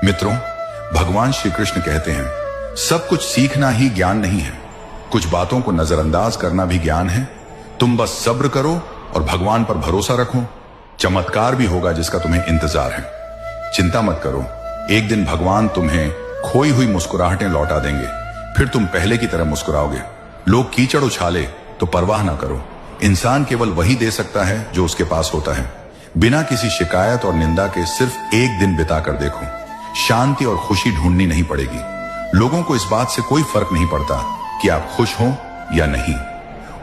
मित्रों, भगवान श्री कृष्ण कहते हैं, सब कुछ सीखना ही ज्ञान नहीं है, कुछ बातों को नजरअंदाज करना भी ज्ञान है। तुम बस सब्र करो और भगवान पर भरोसा रखो, चमत्कार भी होगा जिसका तुम्हें इंतजार है। चिंता मत करो, एक दिन भगवान तुम्हें खोई हुई मुस्कुराहटें लौटा देंगे, फिर तुम पहले की तरह मुस्कुराओगे। लोग कीचड़ उछाले तो परवाह ना करो, इंसान केवल वही दे सकता है जो उसके पास होता है। बिना किसी शिकायत और निंदा के सिर्फ एक दिन बिता कर देखो, शांति और खुशी ढूंढनी नहीं पड़ेगी। लोगों को इस बात से कोई फर्क नहीं पड़ता कि आप खुश हो या नहीं,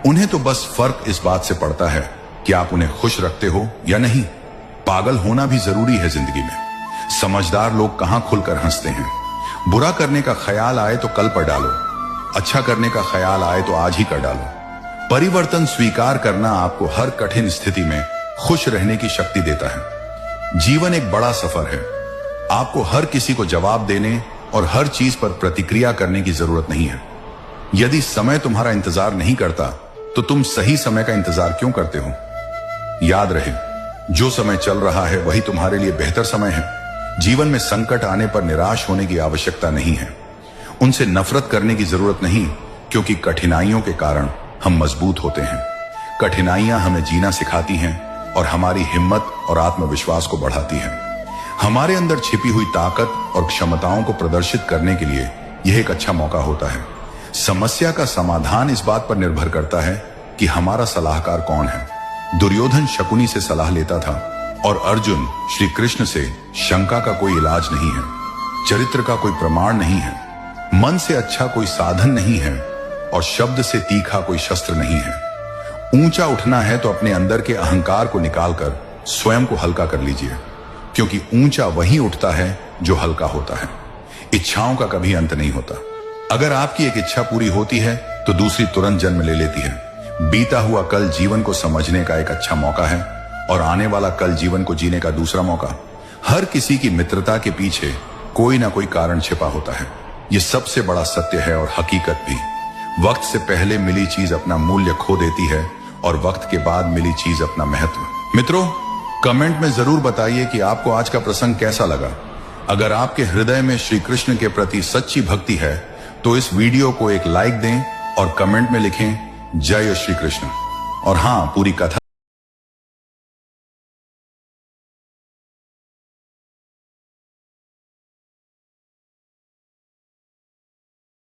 उन्हें तो बस फर्क इस बात से पड़ता है कि आप उन्हें खुश रखते हो या नहीं। पागल होना भी जरूरी है जिंदगी में, समझदार लोग कहां खुलकर हंसते हैं। बुरा करने का ख्याल आए तो कल पर डालो, अच्छा करने का ख्याल आए तो आज ही कर डालो। परिवर्तन स्वीकार करना आपको हर कठिन स्थिति में खुश रहने की शक्ति देता है। जीवन एक बड़ा सफर है, आपको हर किसी को जवाब देने और हर चीज पर प्रतिक्रिया करने की जरूरत नहीं है। यदि समय तुम्हारा इंतजार नहीं करता तो तुम सही समय का इंतजार क्यों करते हो? याद रहे, जो समय चल रहा है वही तुम्हारे लिए बेहतर समय है। जीवन में संकट आने पर निराश होने की आवश्यकता नहीं है, उनसे नफरत करने की जरूरत नहीं, क्योंकि कठिनाइयों के कारण हम मजबूत होते हैं। कठिनाइयां हमें जीना सिखाती हैं और हमारी हिम्मत और आत्मविश्वास को बढ़ाती हैं। हमारे अंदर छिपी हुई ताकत और क्षमताओं को प्रदर्शित करने के लिए यह एक अच्छा मौका होता है। समस्या का समाधान इस बात पर निर्भर करता है कि हमारा सलाहकार कौन है। दुर्योधन शकुनी से सलाह लेता था और अर्जुन श्री कृष्ण से। शंका का कोई इलाज नहीं है, चरित्र का कोई प्रमाण नहीं है, मन से अच्छा कोई साधन नहीं है और शब्द से तीखा कोई शस्त्र नहीं है। ऊंचा उठना है तो अपने अंदर के अहंकार को निकालकर स्वयं को हल्का कर लीजिए, क्योंकि ऊंचा वही उठता है जो हल्का होता है। इच्छाओं का कभी अंत नहीं होता। अगर आपकी एक इच्छा पूरी होती है तो दूसरी तुरंत जन्म ले लेती है। बीता हुआ कल जीवन को समझने का एक अच्छा मौका है और आने वाला कल जीवन को जीने का दूसरा मौका। हर किसी की मित्रता के पीछे कोई ना कोई कारण छिपा होता है, यह सबसे बड़ा सत्य है और हकीकत भी। वक्त से पहले मिली चीज अपना मूल्य खो देती है और वक्त के बाद मिली चीज अपना महत्व। मित्रों, कमेंट में जरूर बताइए कि आपको आज का प्रसंग कैसा लगा। अगर आपके हृदय में श्री कृष्ण के प्रति सच्ची भक्ति है तो इस वीडियो को एक लाइक दें और कमेंट में लिखें जय श्री कृष्ण। और हां, पूरी कथा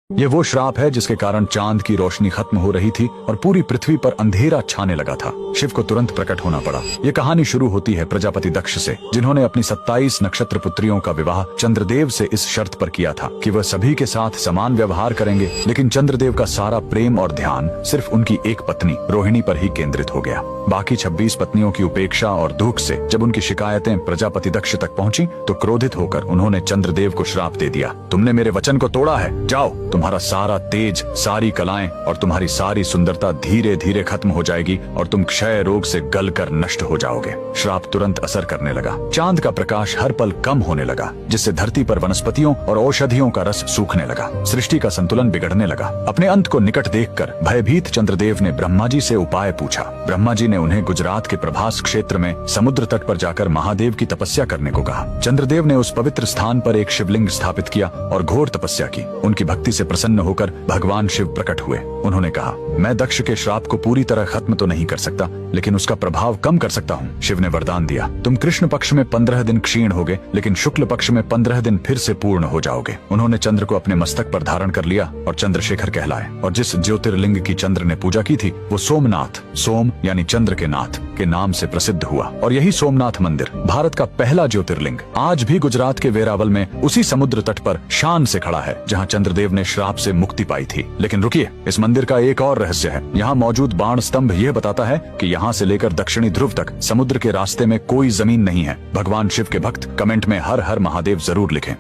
ये वो श्राप है जिसके कारण चांद की रोशनी खत्म हो रही थी और पूरी पृथ्वी पर अंधेरा छाने लगा था। शिव को तुरंत प्रकट होना पड़ा। ये कहानी शुरू होती है प्रजापति दक्ष से, जिन्होंने अपनी 27 नक्षत्र पुत्रियों का विवाह चंद्रदेव से इस शर्त पर किया था कि वह सभी के साथ समान व्यवहार करेंगे। लेकिन चंद्रदेव का सारा प्रेम और ध्यान सिर्फ उनकी एक पत्नी रोहिणी पर ही केंद्रित हो गया। बाकी 26 पत्नियों की उपेक्षा और दुख से जब उनकी शिकायतें प्रजापति दक्ष तक पहुंची तो क्रोधित होकर उन्होंने चंद्रदेव को श्राप दे दिया, तुमने मेरे वचन को तोड़ा है, जाओ, तुम्हारा सारा तेज, सारी कलाएं और तुम्हारी सारी सुंदरता धीरे धीरे खत्म हो जाएगी और तुम क्षय रोग से गलकर नष्ट हो जाओगे। श्राप तुरंत असर करने लगा। चांद का प्रकाश हर पल कम होने लगा, जिससे धरती पर वनस्पतियों और औषधियों का रस सूखने लगा। सृष्टि का संतुलन बिगड़ने लगा। अपने अंत को निकट देखकर भयभीत चंद्रदेव ने ब्रह्मा जी से उपाय पूछा। ब्रह्मा जी ने उन्हें गुजरात के प्रभास क्षेत्र में समुद्र तट पर जाकर महादेव की तपस्या करने को कहा। चंद्रदेव ने उस पवित्र स्थान पर एक शिवलिंग स्थापित किया और घोर तपस्या की। उनकी भक्ति से प्रसन्न होकर भगवान शिव प्रकट हुए। उन्होंने कहा, मैं दक्ष के श्राप को पूरी तरह खत्म तो नहीं कर सकता, लेकिन उसका प्रभाव कम कर सकता हूँ। शिव ने वरदान दिया, तुम कृष्ण पक्ष में 15 दिन क्षीण होगे, लेकिन शुक्ल पक्ष में 15 दिन फिर से पूर्ण हो जाओगे। उन्होंने चंद्र को अपने मस्तक पर धारण कर लिया और चंद्रशेखर कहलाए। और जिस ज्योतिर्लिंग की चंद्र ने पूजा की थी वो सोमनाथ, सोम यानी चंद्र के नाथ के नाम से प्रसिद्ध हुआ। और यही सोमनाथ मंदिर भारत का पहला ज्योतिर्लिंग आज भी गुजरात के वेरावल में उसी समुद्र तट पर शान से खड़ा है जहाँ चंद्रदेव ने श्राप से मुक्ति पाई थी। लेकिन रुकिए, इस मंदिर का एक और रहस्य है। यहाँ मौजूद बाण स्तंभ यह बताता है कि यहाँ से लेकर दक्षिणी ध्रुव तक समुद्र के रास्ते में कोई जमीन नहीं है। भगवान शिव के भक्त कमेंट में हर हर महादेव जरूर लिखें।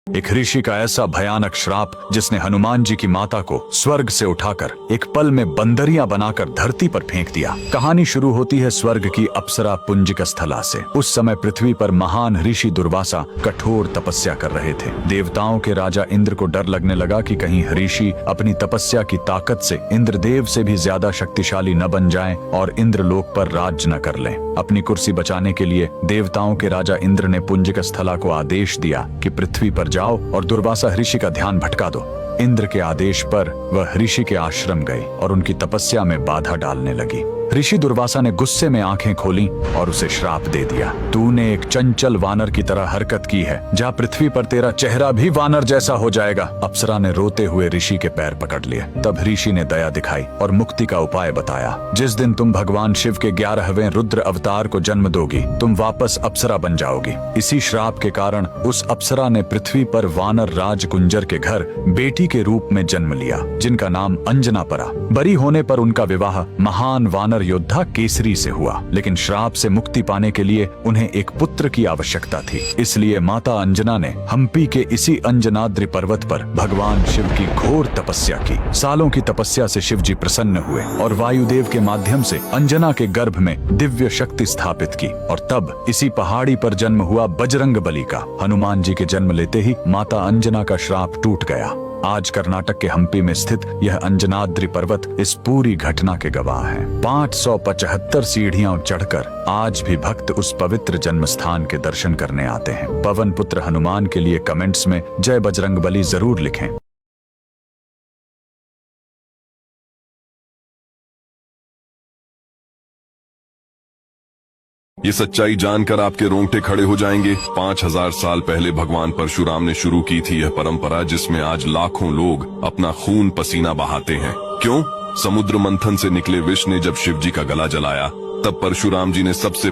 एक ऋषि का ऐसा भयानक श्राप जिसने हनुमान जी की माता को स्वर्ग से उठाकर एक पल में बंदरियां बनाकर धरती पर फेंक दिया। कहानी शुरू होती है स्वर्ग की अप्सरा पुंजिक स्थला से। उस समय पृथ्वी पर महान ऋषि दुर्वासा कठोर तपस्या कर रहे थे। देवताओं के राजा इंद्र को डर लगने लगा कि कहीं ऋषि अपनी तपस्या की ताकत से इंद्रदेव से भी ज्यादा शक्तिशाली न बन जाएं और इंद्रलोक पर राज न कर लें। अपनी कुर्सी बचाने के लिए देवताओं के राजा इंद्र ने पुंजिक स्थला को आदेश दिया कि पृथ्वी पर जाओ और दुर्वासा ऋषि का ध्यान भटका दो। इंद्र के आदेश पर वह ऋषि के आश्रम गई और उनकी तपस्या में बाधा डालने लगी। ऋषि दुर्वासा ने गुस्से में आंखें खोली और उसे श्राप दे दिया। तूने एक चंचल वानर की तरह हरकत की है, जा पृथ्वी पर तेरा चेहरा भी वानर जैसा हो जाएगा। अप्सरा ने रोते हुए ऋषि के पैर पकड़ लिए। तब ऋषि ने दया दिखाई और मुक्ति का उपाय बताया। जिस दिन तुम भगवान शिव के 11वें रुद्र अवतार को जन्म दोगी, तुम वापस अप्सरा बन जाओगी। इसी श्राप के कारण उस अप्सरा ने पृथ्वी पर वानर राज कुंजर के घर बेटी के रूप में जन्म लिया, जिनका नाम अंजना पड़ा। बरी होने पर उनका विवाह महान वानर योद्धा केसरी से हुआ, लेकिन श्राप से मुक्ति पाने के लिए उन्हें एक पुत्र की आवश्यकता थी। इसलिए माता अंजना ने हम्पी के इसी अंजनाद्रि पर्वत पर भगवान शिव की घोर तपस्या की। सालों की तपस्या से शिव जी प्रसन्न हुए और वायुदेव के माध्यम से अंजना के गर्भ में दिव्य शक्ति स्थापित की। और तब इसी पहाड़ी पर जन्म हुआ बजरंग बली का। हनुमान जी के जन्म लेते ही माता अंजना का श्राप टूट गया। आज कर्नाटक के हम्पी में स्थित यह अंजनाद्रि पर्वत इस पूरी घटना के गवाह है। 575 सीढ़ियां चढ़कर आज भी भक्त उस पवित्र जन्म स्थान के दर्शन करने आते हैं। पवन पुत्र हनुमान के लिए कमेंट्स में जय बजरंगबली जरूर लिखें। ये सच्चाई जानकर आपके रोंगटे खड़े हो जाएंगे। 5000 साल पहले भगवान परशुराम ने शुरू की थी यह परंपरा, जिसमें आज लाखों लोग अपना खून पसीना बहाते हैं। क्यों? समुद्र मंथन से निकले विष ने जब शिव जी का गला जलाया, तब परशुराम जी ने सबसे